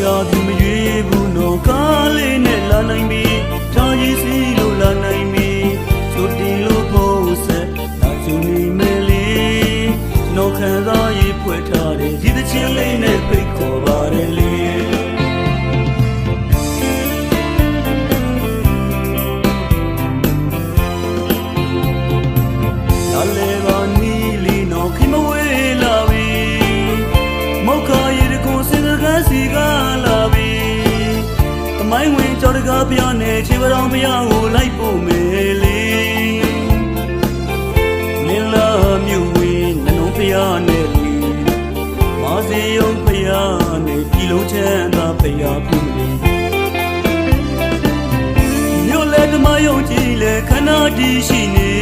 ရာဒီမရွေးဘူးနော်ကားလေးနဲ့လာနိုင်ပြီထားရည်စီလို့လာနိုင်ပြီဆိုတင်လို့ဖို့ဆက်လာချင်နေမယ်လေကျွန်တော်ခံစားရဖွဲ့ထားတယ်ဒီသချင်းလေးနဲ့ဖိတ်ခေါ်ပါတယ်လေလာလေပါနီးလီနော်ခင်မဝေးလာပြီမောက်ခါရည်ကိုစင်စကားစီကလာပြီတမိုင်းဝင်ကြော်တကားပြနဲ့ခြေပတော်ပြကိုလိုက်ဖို့မယ်လေမင်းလာမြို့ဝင်နှလုံးပြနဲ့လေမာစီယုံပြနဲ့ဒီလုံးချမ်းသာပြပြုလေမြို့လေဓမ္မယုံကြည်လေခဏတည်ရှိနေ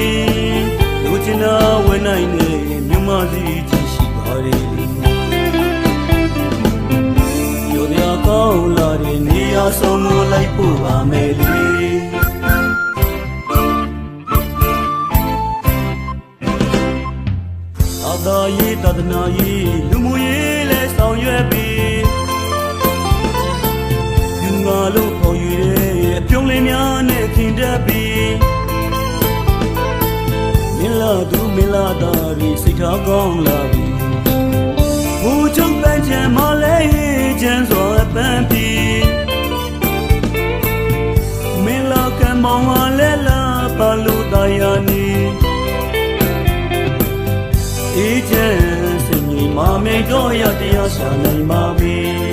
လူချင်တာဝင်နိုင်နေမြို့မစီကြည့်ရှိပါလေကောင်းလာတဲ့နေရာဆုံးကိုလိုက်ဖို့ပါမယ်လေသာသာရေးတဒနာရေးလူမှုရေးလဲဆောင်ရွက်ပြီးလူငါလို့ခေါ်ယူတဲ့အပြုံးလေးများနဲ့ခင်တက်ပြီးမင်းလာသူမင်းလာသားဒီစိတ်ထားကောင်းလာပြီဘူချုံပန်းချင်မလဲချမ်းစွာပန်းပြီးမင်းလာကံမောင်ဝလဲလာပါလို့တရားနေအေးချမ်းစင်ကြီးမမေတော့ရတရားရှာနိုင်ပါပြီ